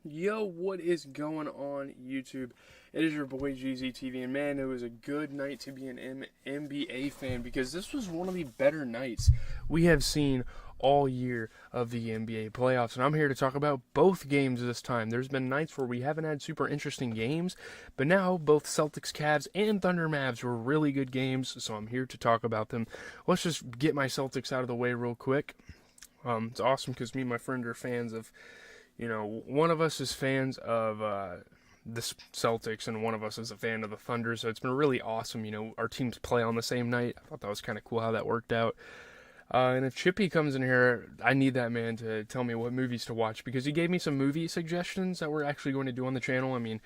Yo, what is going on YouTube? It is your boy GZTV, and man, it was a good night to be an NBA fan because this was one of the better nights we have seen all year of the NBA playoffs. And I'm here to talk about both games this time. There's been nights where we haven't had super interesting games, but now both Celtics Cavs and Thunder Mavs were really good games, so I'm here to talk about them. Let's just get my Celtics out of the way real quick. It's awesome because me and my friend are fans of, one of us is fans of the Celtics and one of us is a fan of the Thunder. So it's been really awesome. Our teams play on the same night. I thought that was kind of cool how that worked out. And if Chippy comes in here, I need that man to tell me what movies to watch because he gave me some movie suggestions that we're actually going to do on the channel. I mean,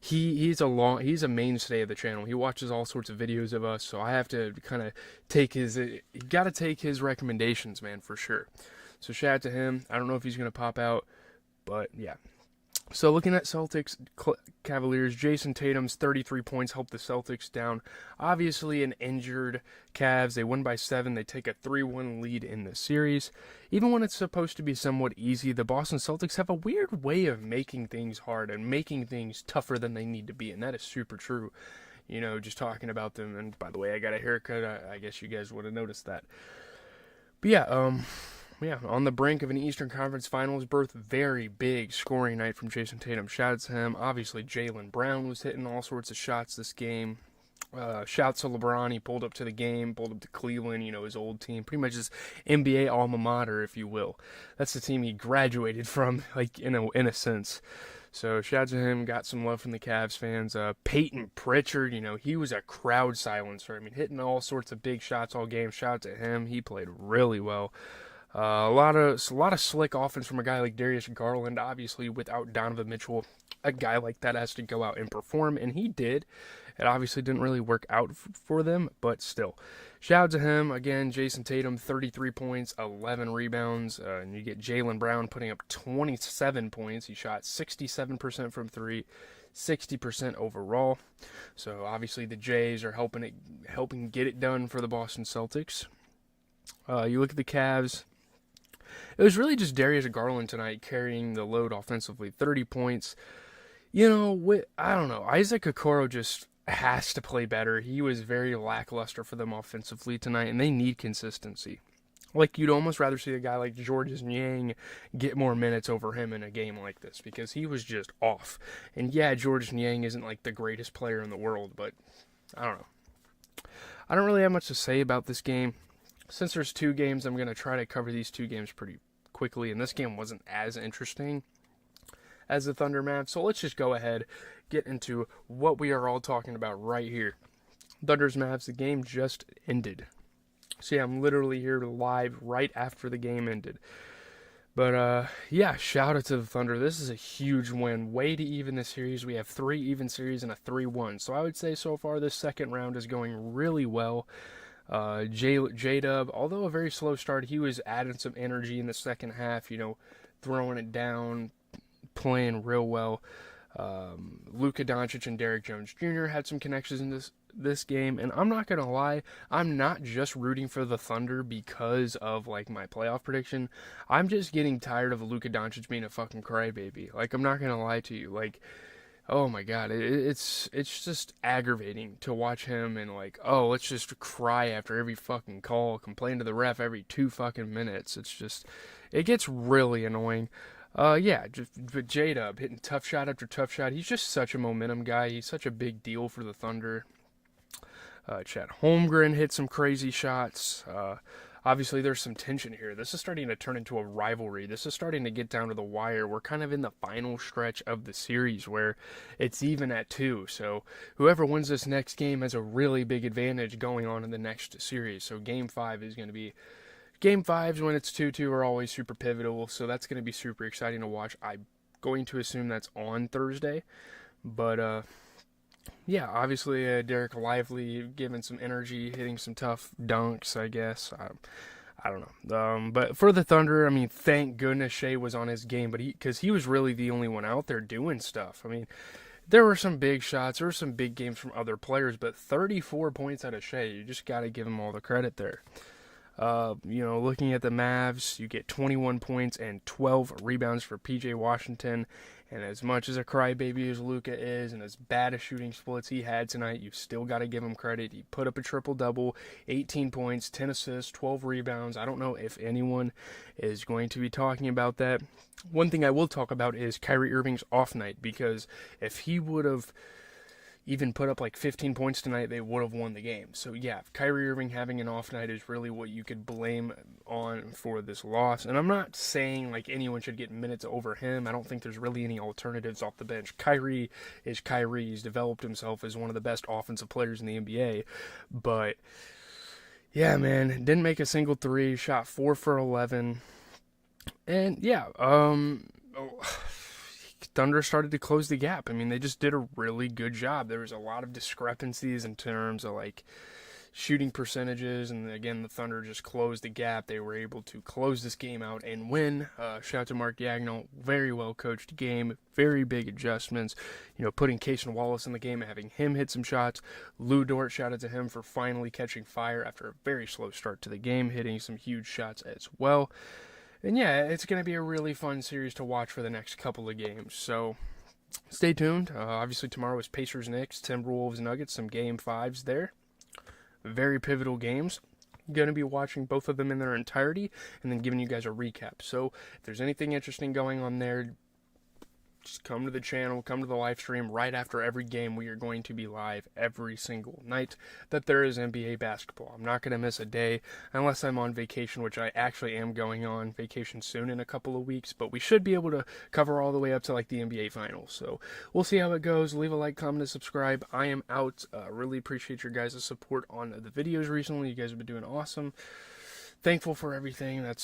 he's a mainstay of the channel. He watches all sorts of videos of us, so I have to kind of take his recommendations, man, for sure. So shout out to him. I don't know if he's going to pop out, but yeah. So looking at Celtics Cavaliers, Jason Tatum's 33 points helped the Celtics down. Obviously an injured Cavs. They win by 7. They take a 3-1 lead in the series. Even when it's supposed to be somewhat easy, the Boston Celtics have a weird way of making things hard and making things tougher than they need to be, and that is super true. Just talking about them. And by the way, I got a haircut. I guess you guys would have noticed that. But yeah, on the brink of an Eastern Conference Finals berth, very big scoring night from Jason Tatum. Shout out to him. Obviously, Jaylen Brown was hitting all sorts of shots this game. Shouts to LeBron. He pulled up to the game, pulled up to Cleveland, his old team. Pretty much his NBA alma mater, if you will. That's the team he graduated from, like, in a sense. So shout out to him. Got some love from the Cavs fans. Peyton Pritchard, he was a crowd silencer. I mean, hitting all sorts of big shots all game. Shout out to him. He played really well. A lot of slick offense from a guy like Darius Garland. Obviously, without Donovan Mitchell, a guy like that has to go out and perform, and he did. It obviously didn't really work out for them, but still. Shout out to him. Again, Jason Tatum, 33 points, 11 rebounds. And you get Jaylen Brown putting up 27 points. He shot 67% from 3, 60% overall. So obviously the Jays are helping get it done for the Boston Celtics. You look at the Cavs. It was really just Darius Garland tonight carrying the load offensively. 30 points. I don't know. Isaac Okoro just has to play better. He was very lackluster for them offensively tonight, and they need consistency. Like, you'd almost rather see a guy like Georges Niang get more minutes over him in a game like this because he was just off. And yeah, Georges Niang isn't like the greatest player in the world, but I don't know. I don't really have much to say about this game. Since there's 2 games, I'm going to try to cover these 2 games pretty quickly, and this game wasn't as interesting as the Thunder Mavs, so let's just go ahead, get into what we are all talking about right here. Thunder's Mavs, the game just ended. So yeah, I'm literally here live right after the game ended. But yeah, shout out to the Thunder. This is a huge win, way to even the series. We have 3 even series and a 3-1, so I would say so far this second round is going really well. J-Dub, although a very slow start, he was adding some energy in the second half, throwing it down, playing real well. Luka Doncic and Derrick Jones Jr. had some connections in this game, and I'm not going to lie, I'm not just rooting for the Thunder because of, like, my playoff prediction. I'm just getting tired of Luka Doncic being a fucking crybaby. Like, I'm not going to lie to you. Like, oh my god, it's just aggravating to watch him and like, oh, let's just cry after every fucking call, complain to the ref every 2 fucking minutes. It gets really annoying. But J-Dub hitting tough shot after tough shot. He's just such a momentum guy. He's such a big deal for the Thunder. Chad Holmgren hit some crazy shots. Obviously, there's some tension here. This is starting to turn into a rivalry. This is starting to get down to the wire. We're kind of in the final stretch of the series where it's even at 2. So whoever wins this next game has a really big advantage going on in the next series. So Game 5 is going to be... Game 5s when it's 2-2 are always super pivotal. So that's going to be super exciting to watch. I'm going to assume that's on Thursday. But, yeah, obviously Derek Lively giving some energy, hitting some tough dunks, I guess. I don't know. But for the Thunder, I mean, thank goodness Shea was on his game, because he was really the only one out there doing stuff. I mean, there were some big shots, there were some big games from other players, but 34 points out of Shea, you just got to give him all the credit there. Looking at the Mavs, you get 21 points and 12 rebounds for PJ Washington. And as much as a crybaby as Luka is, and as bad as shooting splits he had tonight, you still got to give him credit. He put up a triple-double, 18 points, 10 assists, 12 rebounds. I don't know if anyone is going to be talking about that. One thing I will talk about is Kyrie Irving's off night, because if he would have even put up like 15 points tonight, they would have won the game. So yeah, Kyrie Irving having an off night is really what you could blame on for this loss. And I'm not saying like anyone should get minutes over him. I don't think there's really any alternatives off the bench. Kyrie is Kyrie. He's developed himself as one of the best offensive players in the NBA. But yeah, man, didn't make a single three, shot 4 for 11. And yeah, Thunder started to close the gap. I mean, they just did a really good job. There was a lot of discrepancies in terms of like shooting percentages, and again, the Thunder just closed the gap. They were able to close this game out and win. Shout out to Mark Yagnall, very well coached game, very big adjustments. Putting Cason Wallace in the game and having him hit some shots. Lou Dort, shout out to him for finally catching fire after a very slow start to the game, hitting some huge shots as well. And yeah, it's going to be a really fun series to watch for the next couple of games. So stay tuned. Obviously, tomorrow is Pacers-Knicks, Timberwolves-Nuggets, some Game 5s there. Very pivotal games. Going to be watching both of them in their entirety and then giving you guys a recap. So if there's anything interesting going on there, just come to the channel, come to the live stream right after every game. We are going to be live every single night that there is NBA basketball. I'm not going to miss a day unless I'm on vacation, which I actually am going on vacation soon in a couple of weeks, but we should be able to cover all the way up to like the NBA Finals. So we'll see how it goes. Leave a like, comment, and subscribe. I am out. Really appreciate your guys' support on the videos recently. You guys have been doing awesome. Thankful for everything. That's